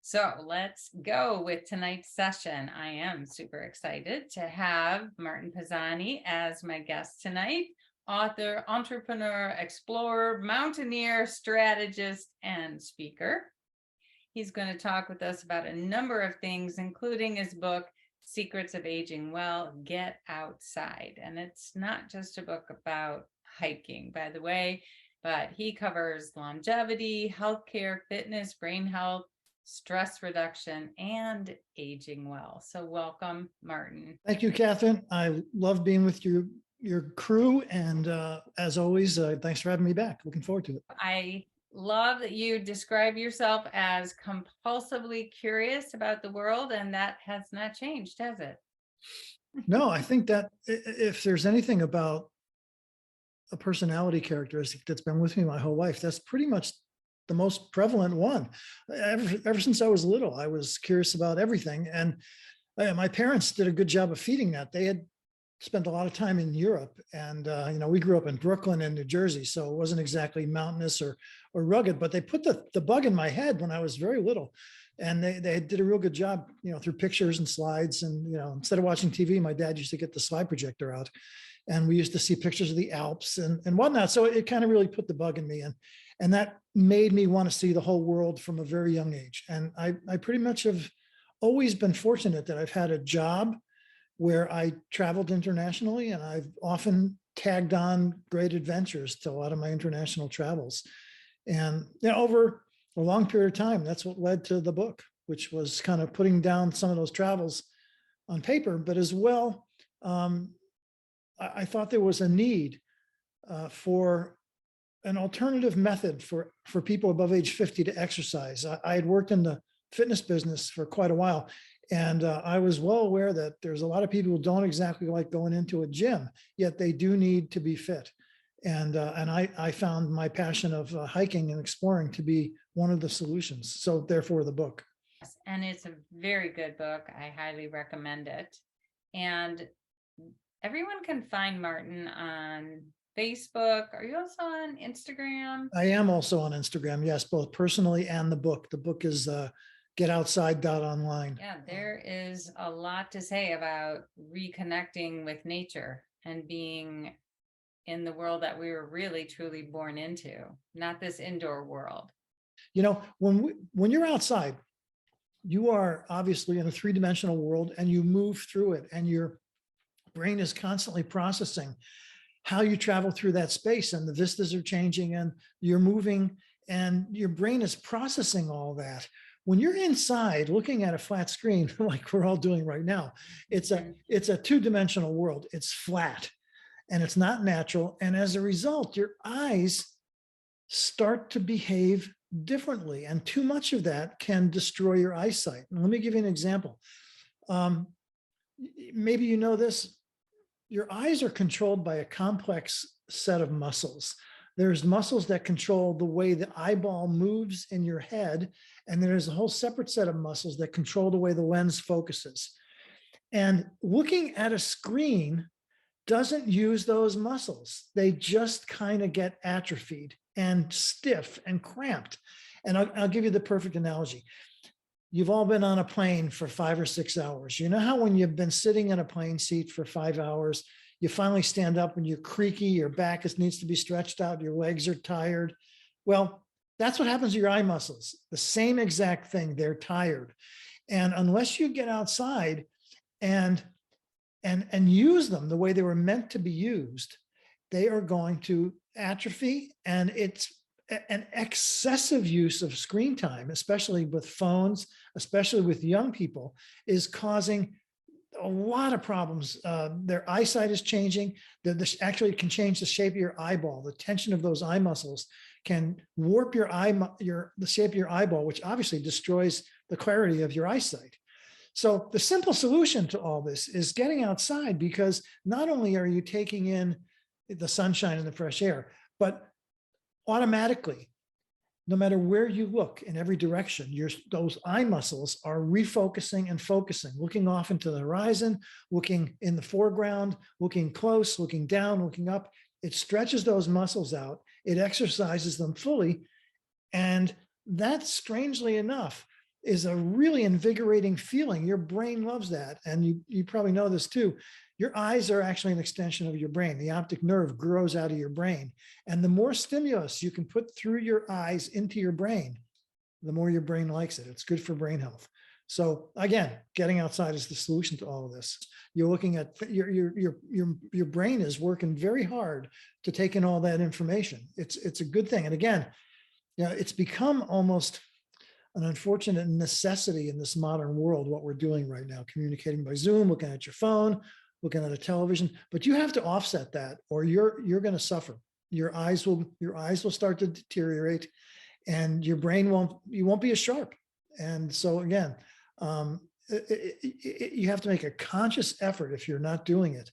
So let's go with tonight's session. I am super excited to have Martin Pazzani as my guest tonight. Author, entrepreneur, explorer, mountaineer, strategist, and speaker. He's going to talk with us about a number of things, including his book, Secrets of Aging Well, Get Outside. And it's not just a book about hiking, by the way, but he covers longevity, healthcare, fitness, brain health, stress reduction, and aging well. So welcome, Martin. Thank you, Catherine. I love being with your crew. And as always, thanks for having me back. Looking forward to it. I love that you describe yourself as compulsively curious about the world, and that has not changed, has it? No, I think that if there's anything about a personality characteristic that's been with me my whole life, that's pretty much the most prevalent one. Ever since I was little, I was curious about everything. And my parents did a good job of feeding that. They had spent a lot of time in Europe, and we grew up in Brooklyn and New Jersey, so it wasn't exactly mountainous or rugged, but they put the bug in my head when I was very little. And they did a real good job, through pictures and slides. And, instead of watching TV, my dad used to get the slide projector out, and we used to see pictures of the Alps and whatnot. So it kind of really put the bug in me. And that made me want to see the whole world from a very young age. And I pretty much have always been fortunate that I've had a job where I traveled internationally, and I've often tagged on great adventures to a lot of my international travels. And over a long period of time, that's what led to the book, which was kind of putting down some of those travels on paper, but as well, I thought there was a need for an alternative method for people above age 50 to exercise. I had worked in the fitness business for quite a while, and I was well aware that there's a lot of people who don't exactly like going into a gym, yet they do need to be fit. And I found my passion of hiking and exploring to be one of the solutions. So therefore the book. And it's a very good book. I highly recommend it. And everyone can find Martin on Facebook. Are you also on Instagram? I am also on Instagram. Yes, both personally and the book. The book is getoutside.online. Yeah, there is a lot to say about reconnecting with nature and being in the world that we were really truly born into, not this indoor world. When you're outside, you are obviously in a three-dimensional world, and you move through it, and your brain is constantly processing how you travel through that space, and the vistas are changing, and you're moving, and your brain is processing all that. When you're inside looking at a flat screen, like we're all doing right now, it's a two-dimensional world. It's flat, and it's not natural. And as a result, your eyes start to behave differently, and too much of that can destroy your eyesight. And let me give you an example. Maybe you know this. Your eyes are controlled by a complex set of muscles. There's muscles that control the way the eyeball moves in your head, and there's a whole separate set of muscles that control the way the lens focuses. And looking at a screen doesn't use those muscles. They just kind of get atrophied and stiff and cramped. And I'll give you the perfect analogy. You've all been on a plane for 5 or 6 hours. You know how when you've been sitting in a plane seat for 5 hours, you finally stand up and you're creaky, your back needs to be stretched out, your legs are tired. Well, that's what happens to your eye muscles. The same exact thing, they're tired. And unless you get outside and use them the way they were meant to be used, they are going to atrophy. And it's an excessive use of screen time, especially with phones, especially with young people, is causing a lot of problems. Their eyesight is changing. This actually can change the shape of your eyeball. The tension of those eye muscles can warp the shape of your eyeball, which obviously destroys the clarity of your eyesight. So the simple solution to all this is getting outside, because not only are you taking in the sunshine and the fresh air, but automatically, no matter where you look in every direction, those eye muscles are refocusing and focusing, looking off into the horizon, looking in the foreground, looking close, looking down, looking up. It stretches those muscles out. It exercises them fully. And that, strangely enough, is a really invigorating feeling. Your brain loves that. And you probably know this too. Your eyes are actually an extension of your brain. The optic nerve grows out of your brain. And the more stimulus you can put through your eyes into your brain, the more your brain likes it. It's good for brain health. So again, getting outside is the solution to all of this. You're looking at your brain is working very hard to take in all that information. It's a good thing. And again, it's become almost an unfortunate necessity in this modern world, what we're doing right now, communicating by Zoom, looking at your phone, looking at a television, but you have to offset that or you're going to suffer. Your eyes will start to deteriorate and your brain you won't be as sharp. And so again, you have to make a conscious effort if you're not doing it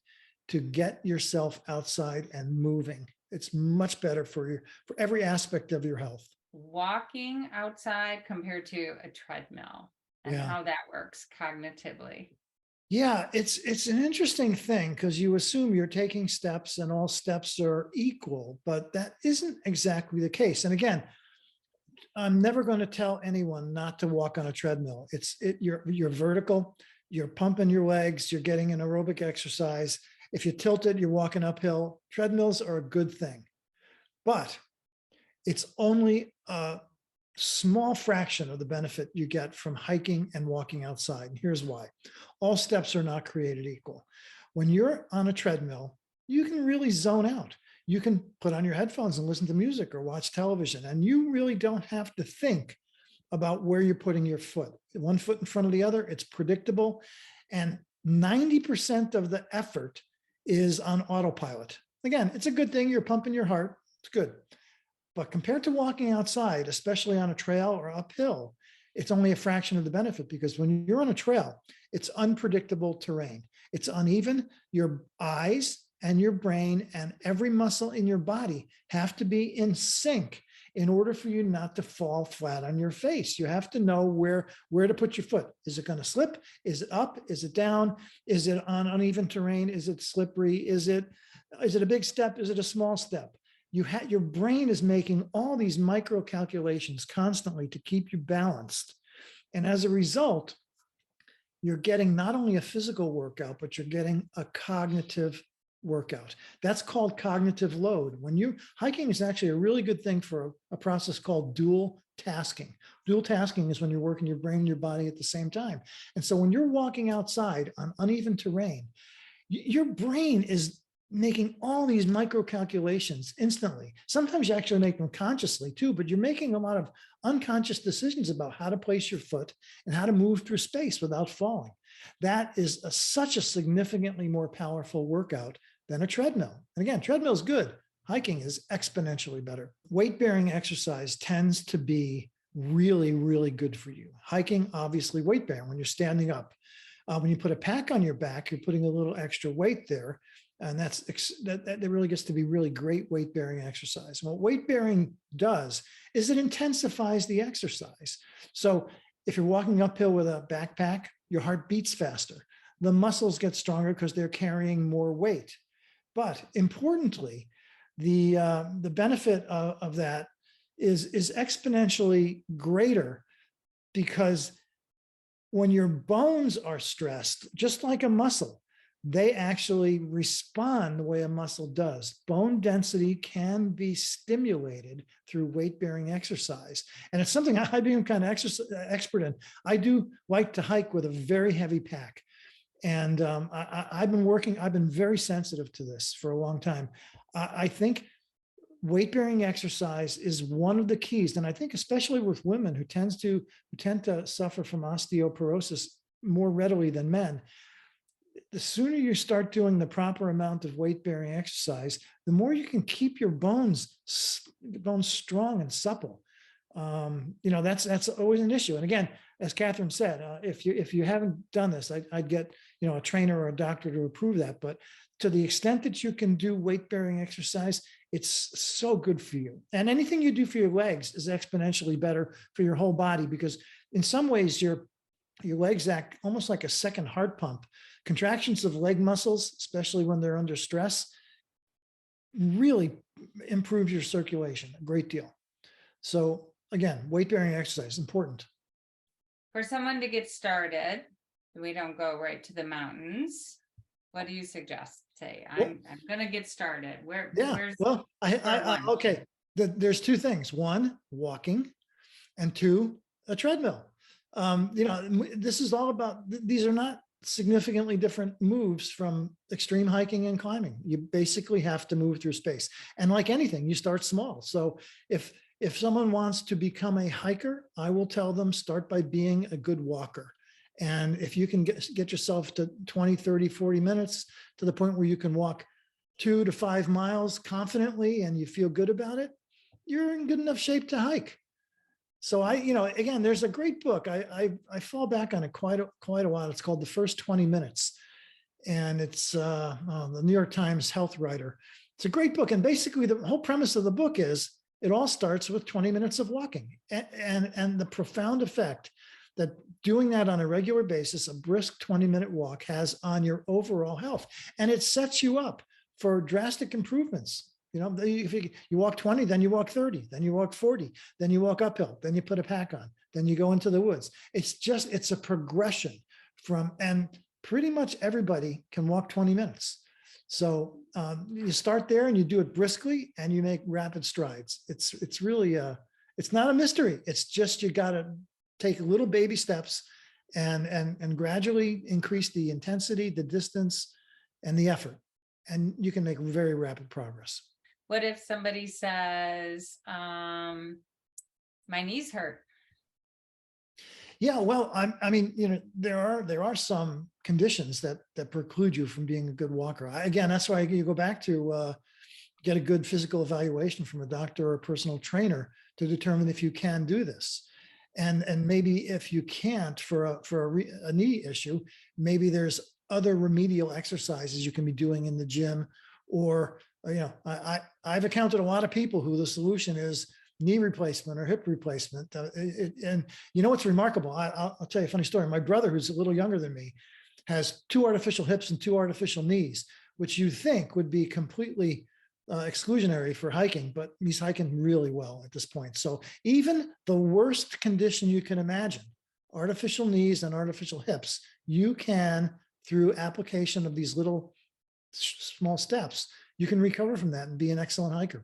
to get yourself outside and moving. It's much better for every aspect of your health. Walking outside compared to a treadmill and how that works cognitively. Yeah, it's an interesting thing because you assume you're taking steps and all steps are equal, but that isn't exactly the case. And again, I'm never going to tell anyone not to walk on a treadmill. You're vertical, you're pumping your legs, you're getting an aerobic exercise. If you tilt it, you're walking uphill. Treadmills are a good thing, but it's only a small fraction of the benefit you get from hiking and walking outside. And here's why. All steps are not created equal. When you're on a treadmill, you can really zone out. You can put on your headphones and listen to music or watch television, and you really don't have to think about where you're putting your foot. One foot in front of the other, it's predictable. And 90% of the effort is on autopilot. Again, it's a good thing. You're pumping your heart. It's good. But compared to walking outside, especially on a trail or uphill, it's only a fraction of the benefit because when you're on a trail, it's unpredictable terrain. It's uneven. Your eyes and your brain and every muscle in your body have to be in sync in order for you not to fall flat on your face. You have to know where to put your foot. Is it going to slip? Is it up? Is it down? Is it on uneven terrain? Is it slippery? Is it a big step? Is it a small step? Your brain is making all these micro calculations constantly to keep you balanced. And as a result, you're getting not only a physical workout, but you're getting a cognitive workout. That's called cognitive load. Hiking is actually a really good thing for a process called dual tasking. Dual tasking is when you're working your brain and your body at the same time. And so when you're walking outside on uneven terrain, your brain is making all these micro calculations instantly. Sometimes you actually make them consciously too, but you're making a lot of unconscious decisions about how to place your foot and how to move through space without falling. That is such a significantly more powerful workout than a treadmill. And again, treadmill is good. Hiking is exponentially better. Weight-bearing exercise tends to be really, really good for you. Hiking, obviously weight-bearing when you're standing up. When you put a pack on your back, you're putting a little extra weight there. And that really gets to be really great weight-bearing exercise. And what weight-bearing does is it intensifies the exercise. So if you're walking uphill with a backpack, your heart beats faster. The muscles get stronger because they're carrying more weight. But importantly, the benefit of that is exponentially greater because when your bones are stressed, just like a muscle, they actually respond the way a muscle does. Bone density can be stimulated through weight-bearing exercise. And it's something I've become kind of expert in. I do like to hike with a very heavy pack. And I've been very sensitive to this for a long time. I think weight-bearing exercise is one of the keys. And I think especially with women who tend to suffer from osteoporosis more readily than men, the sooner you start doing the proper amount of weight-bearing exercise, the more you can keep your bones strong and supple. That's always an issue. And again, as Catherine said, if you haven't done this, I'd get a trainer or a doctor to approve that. But to the extent that you can do weight-bearing exercise, it's so good for you. And anything you do for your legs is exponentially better for your whole body because in some ways your legs act almost like a second heart pump. Contractions of leg muscles, especially when they're under stress, really improves your circulation a great deal. So again, weight-bearing exercise is important. For someone to get started, we don't go right to the mountains. What do you suggest? Say, Well, I'm gonna get started. yeah, Where's well, start one? okay. There's two things. One, walking, and two, a treadmill. This is all about, these are not significantly different moves from extreme hiking and climbing. You basically have to move through space. And like anything, you start small. So if someone wants to become a hiker, I will tell them start by being a good walker. And if you can get yourself to 20, 30, 40 minutes to the point where you can walk 2 to 5 miles confidently and you feel good about it, you're in good enough shape to hike. So again, there's a great book. I fall back on it quite a while. It's called The First 20 Minutes, and it's the New York Times health writer. It's a great book, and basically the whole premise of the book is it all starts with 20 minutes of walking, and the profound effect that doing that on a regular basis, a brisk 20-minute walk, has on your overall health, and it sets you up for drastic improvements. If you walk 20, then you walk 30, then you walk 40, then you walk uphill, then you put a pack on, then you go into the woods. It's a progression and pretty much everybody can walk 20 minutes. So you start there and you do it briskly and you make rapid strides. It's really, it's not a mystery. It's just, you got to take little baby steps and gradually increase the intensity, the distance, and the effort. And you can make very rapid progress. What if somebody says, my knees hurt? Yeah, well, I mean, there are some conditions that preclude you from being a good walker. Again, that's why you go back to get a good physical evaluation from a doctor or a personal trainer to determine if you can do this. And maybe if you can't for a knee issue, maybe there's other remedial exercises you can be doing in the gym. Or I've encountered a lot of people who the solution is knee replacement or hip replacement. And what's remarkable? I'll tell you a funny story. My brother, who's a little younger than me, has 2 artificial hips and 2 artificial knees, which you think would be completely exclusionary for hiking, but he's hiking really well at this point. So even the worst condition you can imagine, artificial knees and artificial hips, you can, through application of these little small steps, you can recover from that and be an excellent hiker.